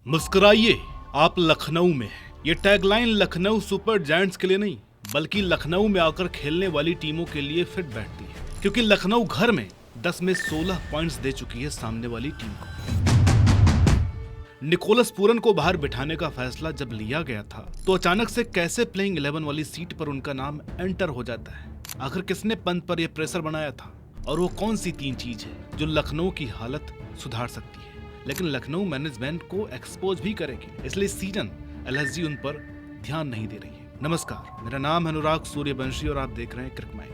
मुस्कुराइए, आप लखनऊ में हैं। ये टैगलाइन लखनऊ सुपर जायंट्स के लिए नहीं बल्कि लखनऊ में आकर खेलने वाली टीमों के लिए फिट बैठती है, क्योंकि लखनऊ घर में 10 में 16 पॉइंट्स दे चुकी है सामने वाली टीम को। निकोलस पूरन को बाहर बिठाने का फैसला जब लिया गया था तो अचानक से कैसे प्लेइंग 11 वाली सीट पर उनका नाम एंटर हो जाता है। आखिर किसने पंत पर यह प्रेशर बनाया था और वो कौन सी 3 चीज है जो लखनऊ की हालत सुधार सकती है, लेकिन लखनऊ मैनेजमेंट को एक्सपोज भी करेगी, इसलिए सीजन एलएसजी उन पर ध्यान नहीं दे रही है। नमस्कार, मेरा नाम है अनुराग सूर्यवंशी और आप देख रहे हैं क्रिक माइंड।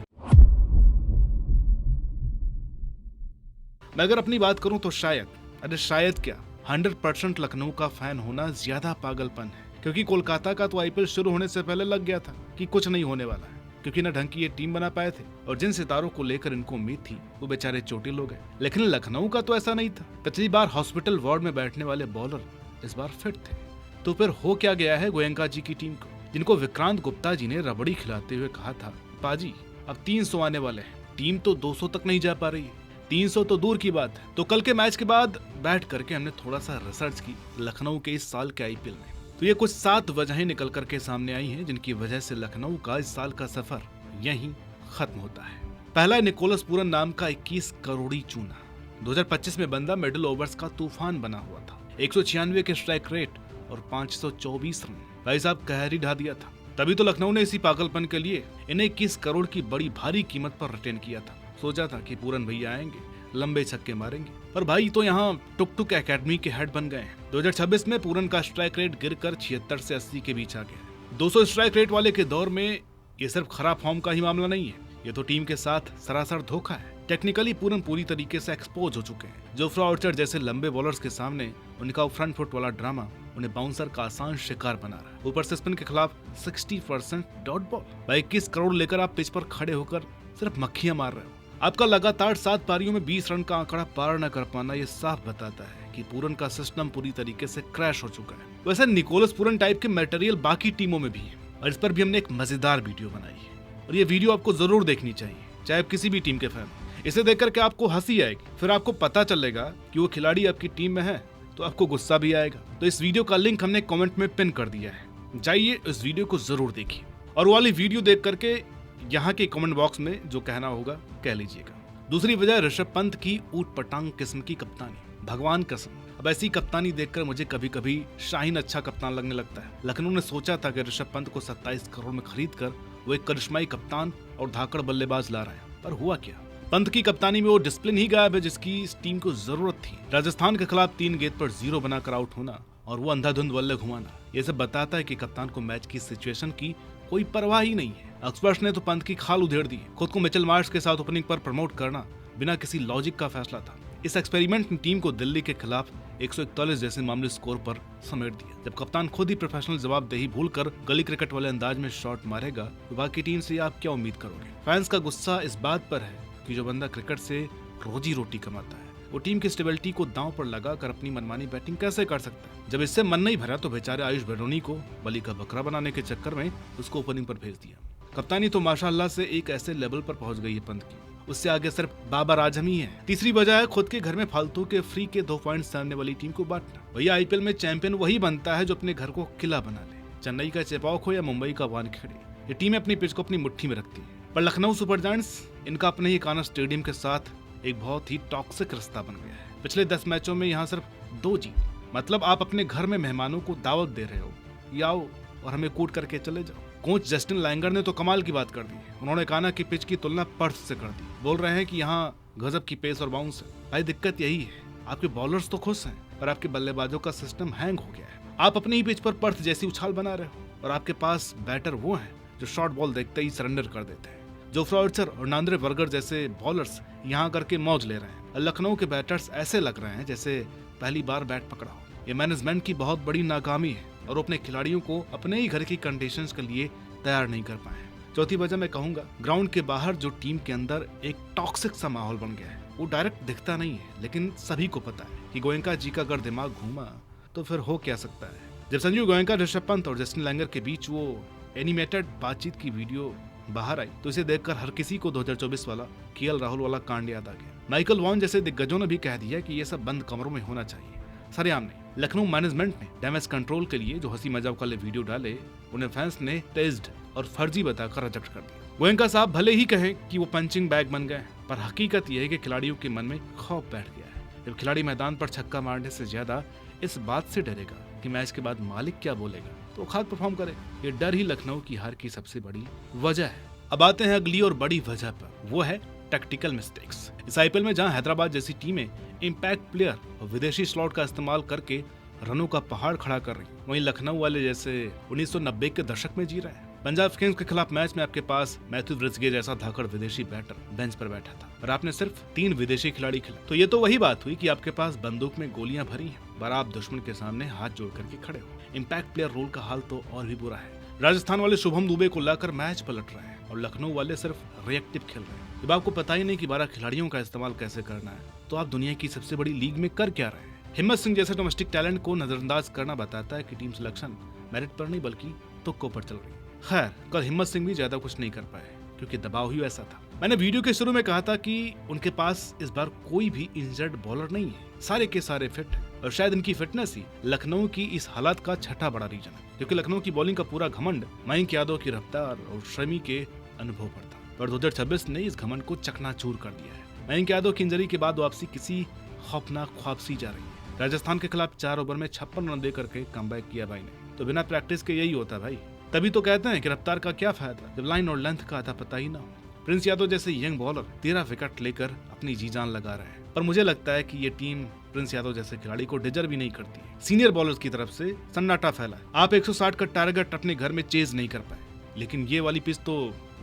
मैं अगर अपनी बात करूं तो शायद क्या 100% लखनऊ का फैन होना ज्यादा पागलपन है, क्योंकि कोलकाता का तो आईपीएल शुरू होने से पहले लग गया था कि कुछ नहीं होने वाला है, क्योंकि न ढंग की ये टीम बना पाए थे और जिन सितारों को लेकर इनको उम्मीद थी वो बेचारे चोटिल हो गए। लेकिन लखनऊ का तो ऐसा नहीं था। पिछली बार हॉस्पिटल वार्ड में बैठने वाले बॉलर इस बार फिट थे। तो फिर हो क्या गया है गोयनका जी की टीम को, जिनको विक्रांत गुप्ता जी ने रबड़ी खिलाते हुए कहा था, पाजी अब 300 आने वाले हैं, टीम तो 200 तक नहीं जा पा रही है, 300 तो दूर की बात है। तो कल के मैच के बाद बैठ करके हमने थोड़ा सा रिसर्च की लखनऊ के इस साल के आईपीएल में, तो ये कुछ 7 वजहें निकल करके सामने आई हैं जिनकी वजह से लखनऊ का इस साल का सफर यहीं खत्म होता है। पहला है निकोलस पूरन नाम का 21 करोड़ी चूना। 2025 में बंदा मिडिल ओवर्स का तूफान बना हुआ था, 196 के स्ट्राइक रेट और 524 रन। भाई साहब कहर ही ढा दिया था। तभी तो लखनऊ ने इसी पागलपन के लिए इन्हें 21 करोड़ की बड़ी भारी कीमत पर रिटेन किया था। सोचा था कि पूरन भैया आएंगे, लंबे छक्के मारेंगे, पर भाई तो यहाँ टुक टुक एकेडमी के हेड बन गए हैं। 2026 में पूरन का स्ट्राइक रेट गिरकर 76 से 80 के बीच आ गया। 200 स्ट्राइक रेट वाले के दौर में ये सिर्फ खराब फॉर्म का ही मामला नहीं है, ये तो टीम के साथ सरासर धोखा है। टेक्निकली पूरन पूरी तरीके से एक्सपोज हो चुके हैं। जोफ्रा आर्चर जैसे लंबे बॉलर्स के सामने उनका फ्रंट फुट वाला ड्रामा उन्हें बाउंसर का आसान शिकार बना रहा है। ऊपर से स्पिन के खिलाफ 60% डॉट बॉल। भाई 21 करोड़ लेकर आप पिच पर खड़े होकर सिर्फ मक्खियां मार रहे हो। आपका लगातार 7 पारियों में 20 रन का आंकड़ा पार न कर पाना ये साफ बताता है कि पूरन का सिस्टम पूरी तरीके से क्रैश हो चुका है। वैसे निकोलस पूरन टाइप के मटेरियल बाकी टीमों में भी है और इस पर भी हमने एक मजेदार वीडियो बनाई है और ये वीडियो आपको जरूर देखनी चाहिए, चाहे आप किसी भी टीम के फैन। इसे देख करके आपको हंसी आएगी, फिर आपको पता चलेगा कि वो खिलाड़ी आपकी टीम में है, तो आपको गुस्सा भी आएगा। तो इस वीडियो का लिंक हमने कमेंट में पिन कर दिया है, जाइए इस वीडियो को जरूर देखिए और वाली वीडियो देख करके यहाँ के कमेंट बॉक्स में जो कहना होगा कह लीजिएगा। दूसरी वजह ऋषभ पंत की ऊट पटांग किस्म की कप्तानी। भगवान कसम, अब ऐसी कप्तानी देखकर मुझे कभी कभी शाहीन अच्छा कप्तान लगने लगता है। लखनऊ ने सोचा था कि ऋषभ पंत को 27 करोड़ में खरीद कर वो एक करिश्माई कप्तान और धाकड़ बल्लेबाज ला रहा है, पर हुआ क्या? पंत की कप्तानी में वो डिसिप्लिन ही गायब है जिसकी इस टीम को जरूरत थी। राजस्थान के खिलाफ 3 गेंद पर 0 बनाकर आउट होना और वो अंधाधुंध बल्ले घुमाना, ये सब बताता है कि कप्तान को मैच की सिचुएशन की कोई परवाह ही नहीं है। एक्सपर्ट्स ने तो पंत की खाल उधेड़ दी। खुद को मिचेल मार्श के साथ ओपनिंग पर प्रमोट करना बिना किसी लॉजिक का फैसला था। इस एक्सपेरिमेंट ने टीम को दिल्ली के खिलाफ 141 जैसे मामूली स्कोर पर समेट दिया। जब कप्तान खुद ही प्रोफेशनल जवाबदेही भूलकर गली क्रिकेट वाले अंदाज में शॉट मारेगा तो बाकी टीम से आप क्या उम्मीद करोगे? फैंस का गुस्सा इस बात पर है कि जो बंदा क्रिकेट से रोजी रोटी कमाता है वो टीम की स्टेबिलिटी को दांव पर लगाकर अपनी मनमानी बैटिंग कैसे कर सकता है? जब इससे मन नहीं भरा तो बेचारे आयुष बेरोनी को बलि का बकरा बनाने के चक्कर में उसको ओपनिंग पर भेज दिया। कप्तानी तो माशाअल्लाह से एक ऐसे लेवल पर पहुंच गई है पंत की, उससे आगे सिर्फ बाबर आजम ही है। तीसरी वजह है खुद के घर में फालतू के फ्री के 2 पॉइंट सामने वाली टीम को बांटना। भैया आईपीएल में चैंपियन वही बनता है जो अपने घर को किला बना ले। चेन्नई का चेपॉक हो या मुंबई का वानखेड़े, ये टीमें अपनी पिच को अपनी मुट्ठी में रखती है। पर लखनऊ सुपर जायंट्स, इनका अपने ही कान्हा स्टेडियम के साथ एक बहुत ही टॉक्सिक रिश्ता बन गया है। पिछले 10 मैचों में यहाँ सिर्फ 2 जीत, मतलब आप अपने घर में मेहमानों को दावत दे रहे हो, ये आओ और हमें कूट करके चले जाओ। कोच जस्टिन लैंगर ने तो कमाल की बात कर दी। उन्होंने कहा कि पिच की तुलना पर्थ से कर दी। बोल रहे हैं कि यहाँ गजब की पेस और बाउंस है। भाई दिक्कत यही है, आपके बॉलर्स तो खुश हैं पर आपके बल्लेबाजों का सिस्टम हैंग हो गया है। आप अपनी ही पिच पर पर्थ जैसी उछाल बना रहे हो और आपके पास बैटर वो हैं जो शॉर्ट बॉल देखते ही सरेंडर कर देते हैं। जोफ्रा आर्चर और नांद्रे बर्गर जैसे बॉलर्स यहाँ करके मौज ले रहे हैं। लखनऊ के बैटर्स ऐसे लग रहे हैं जैसे पहली बार बैट पकड़ा हो। ये मैनेजमेंट की बहुत बड़ी नाकामी है और अपने खिलाड़ियों को अपने ही घर की कंडीशंस के लिए तैयार नहीं कर पाए। चौथी वजह मैं कहूंगा ग्राउंड के बाहर जो टीम के अंदर एक टॉक्सिक सा माहौल बन गया है। वो डायरेक्ट दिखता नहीं है लेकिन सभी को पता है कि गोयनका जी का अगर दिमाग घूमा तो फिर हो क्या सकता है। जब संजू गोयनका, ऋषभ पंत और जस्टिन लैंगर के बीच वो एनिमेटेड बातचीत की वीडियो बाहर आई तो इसे देखकर हर किसी को 2024 वाला केएल राहुल वाला कांड याद आ गया। माइकल वॉन जैसे दिग्गजों ने भी कह दिया कि ये सब बंद कमरों में होना चाहिए, सरेआम नहीं। लखनऊ मैनेजमेंट ने डैमेज कंट्रोल के लिए जो हंसी मजाक वाले वीडियो डाले उन्हें फैंस ने टेस्ड और फर्जी बताकर रिजेक्ट कर दिया। गोयनका साहब भले ही कहें कि वो पंचिंग बैग बन गए, पर हकीकत यह है कि खिलाड़ियों के मन में खौफ बैठ गया है। जब खिलाड़ी मैदान पर छक्का मारने से ज्यादा इस बात से डरेगा कि मैच के बाद मालिक क्या बोलेगा, तो खाद परफॉर्म करे। ये डर ही लखनऊ की हार की सबसे बड़ी वजह है। अब आते हैं अगली और बड़ी वजह पर, वो है टैक्टिकल मिस्टेक्स। इस आईपीएल में जहां हैदराबाद जैसी टीमें इंपैक्ट प्लेयर और विदेशी स्लॉट का इस्तेमाल करके रनों का पहाड़ खड़ा कर रही, वहीं लखनऊ वाले जैसे 1990 के दशक में जी रहे हैं। पंजाब किंग्स के खिलाफ मैच में आपके पास मैथ्यू ब्रिस्गे जैसा धाकड़ विदेशी बैटर बेंच पर बैठा था और आपने सिर्फ 3 विदेशी खिलाड़ी खेले। तो ये तो वही बात हुई कि आपके पास बंदूक में गोलियां भरी हैं, पर आप दुश्मन के सामने हाथ जोड़ करके खड़े हो। इंपैक्ट प्लेयर रोल का हाल तो और भी बुरा है। राजस्थान वाले शुभम दुबे को लाकर मैच पलट रहे हैं और लखनऊ वाले सिर्फ रिएक्टिव खेल रहे हैं। जब आपको पता ही नहीं कि 12 खिलाड़ियों का इस्तेमाल कैसे करना है, तो आप दुनिया की सबसे बड़ी लीग में कर क्या रहे हैं। हिम्मत सिंह जैसे डोमेस्टिक टैलेंट को नजरअंदाज करना बताता है कि टीम सिलेक्शन मेरिट पर नहीं बल्कि तुक्कों पर चल रही। खैर, कल हिम्मत सिंह भी ज्यादा कुछ नहीं कर पाए क्योंकि दबाव ही ऐसा था। मैंने वीडियो के शुरू में कहा था कि उनके पास इस बार कोई भी इंजर्ड बॉलर नहीं है, सारे के सारे फिट हैं और शायद इनकी फिटनेस ही लखनऊ की इस हालात का छठा बड़ा रीजन है, क्योंकि लखनऊ की बॉलिंग का पूरा घमंड मयंक यादव की रफ्तार और शमी के अनुभव पर था। पर 2026 ने इस घमंड को चकनाचूर कर दिया है। मयंक यादव की इंजरी के बाद वापसी किसी खौफनाक ख्वाब सी जा रही है। राजस्थान के खिलाफ 4 ओवर में 56 रन दे करके कमबैक किया भाई ने, तो बिना प्रैक्टिस के यही होता भाई। तभी तो कहते हैं कि रफ्तार का क्या फायदा जब लाइन और लेंथ का आता पता ही ना हो। प्रिंस यादव जैसे यंग बॉलर 13 विकेट लेकर अपनी जी जान लगा रहे हैं, पर मुझे लगता है कि ये टीम प्रिंस यादव जैसे खिलाड़ी को डिजर्व भी नहीं करती है। सीनियर बॉलर्स की तरफ से सन्नाटा फैला है। आप 160 का टारगेट अपने घर में चेज नहीं कर पाए, लेकिन ये वाली पिच तो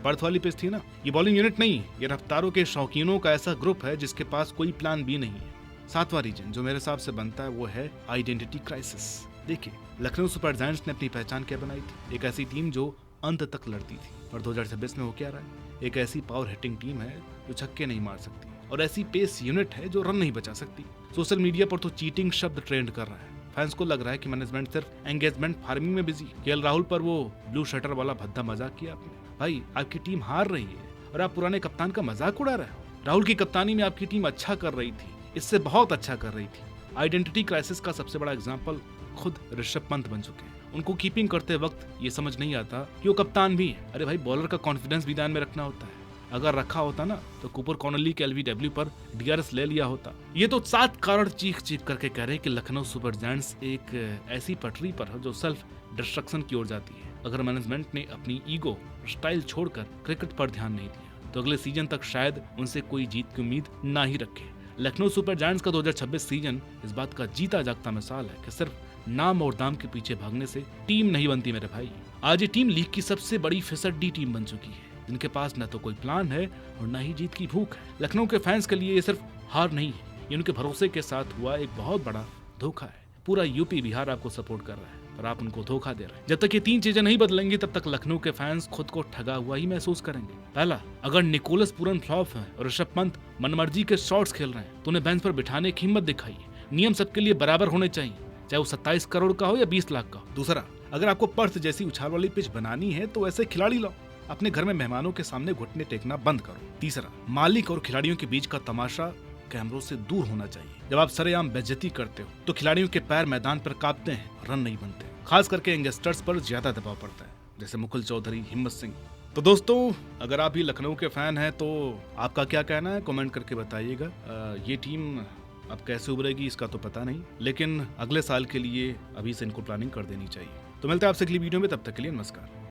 बर्थ वाली पिच थी ना। ये बॉलिंग यूनिट नहीं, ये रफ्तारों के शौकीनों का ऐसा ग्रुप है जिसके पास कोई प्लान बी नहीं है। 7वां रीजन जो मेरे हिसाब से बनता है वो है आइडेंटिटी क्राइसिस। देखिए, लखनऊ सुपर जायंट्स ने अपनी पहचान क्या बनाई थी, एक ऐसी टीम जो अंत तक लड़ती थी। और 2026 में वो क्या रहा है, एक ऐसी पावर हिटिंग टीम है जो छक्के नहीं मार सकती और ऐसी पेस यूनिट है जो रन नहीं बचा सकती। सोशल मीडिया पर तो चीटिंग शब्द ट्रेंड कर रहा है। फैंस को लग रहा है कि मैनेजमेंट सिर्फ एंगेजमेंट फार्मिंग में बिजी। केएल राहुल पर वो ब्लू शटर वाला भद्दा मजाक किया आपने। भाई, आपकी टीम हार रही है और आप पुराने कप्तान का मजाक उड़ा रहे हो। राहुल की कप्तानी में आपकी टीम अच्छा कर रही थी, इससे बहुत अच्छा कर रही थी। आइडेंटिटी क्राइसिस का सबसे बड़ा एग्जांपल खुद ऋषभ पंत बन चुके हैं। उनको कीपिंग करते वक्त ये समझ नहीं आता कि वो कप्तान भी है। अरे भाई, बॉलर का कॉन्फिडेंस भी ध्यान में रखना होता है। अगर रखा होता ना तो कूपर कॉर्नली के एलबीडब्ल्यू पर डीआरएस ले लिया होता। ये तो 7 कारण चीख चीख करके कह रहे हैं कि लखनऊ सुपर जायंट्स एक ऐसी पटरी पर है जो सेल्फ डिस्ट्रक्शन की ओर जाती है। अगर मैनेजमेंट ने अपनी ईगो स्टाइल छोड़कर क्रिकेट पर ध्यान नहीं दिया तो अगले सीजन तक शायद उनसे कोई जीत की उम्मीद ना ही रखे। लखनऊ सुपर जायंट्स का 2026 सीजन इस बात का जीता जागता मिसाल है कि सिर्फ नाम और दाम के पीछे भागने से टीम नहीं बनती मेरे भाई। आज ये टीम लीग की सबसे बड़ी फिसड्डी टीम बन चुकी है, जिनके पास न तो कोई प्लान है और न ही जीत की भूख है। लखनऊ के फैंस के लिए ये सिर्फ हार नहीं है, ये उनके भरोसे के साथ हुआ एक बहुत बड़ा धोखा है। पूरा यूपी बिहार आपको सपोर्ट कर रहा है, पर आप उनको धोखा दे रहे हैं। जब तक ये 3 चीजें नहीं बदलेंगी तब तक लखनऊ के फैंस खुद को ठगा हुआ ही महसूस करेंगे। पहला, अगर निकोलस पूरन फ्लॉप है और ऋषभ पंत मनमर्जी के शॉट्स खेल रहे हैं तो उन्हें बेंच पर बिठाने की हिम्मत दिखाइए। नियम सबके लिए बराबर होने चाहिए, चाहे वो 27 करोड़ का हो या 20 लाख का हो। दूसरा, अगर आपको पर्थ जैसी उछाल वाली पिच बनानी है तो ऐसे खिलाड़ी लाओ। अपने घर में मेहमानों के सामने घुटने टेकना बंद करो। तीसरा, मालिक और खिलाड़ियों के बीच का तमाशा कैमरों से दूर होना चाहिए। जब आप सरेआम बेइज्जती करते हो तो खिलाड़ियों के पैर मैदान पर कांपते हैं, रन नहीं बनते। खास करके यंगस्टर्स पर ज्यादा दबाव पड़ता है, जैसे मुकुल चौधरी, हिम्मत सिंह। तो दोस्तों, अगर आप भी लखनऊ के फैन हैं तो आपका क्या कहना है कमेंट करके बताइएगा। ये टीम अब कैसे उभरेगी इसका तो पता नहीं, लेकिन अगले साल के लिए अभी से इनको प्लानिंग कर देनी चाहिए। तो मिलते हैं आपसे अगली वीडियो में, तब तक के लिए नमस्कार।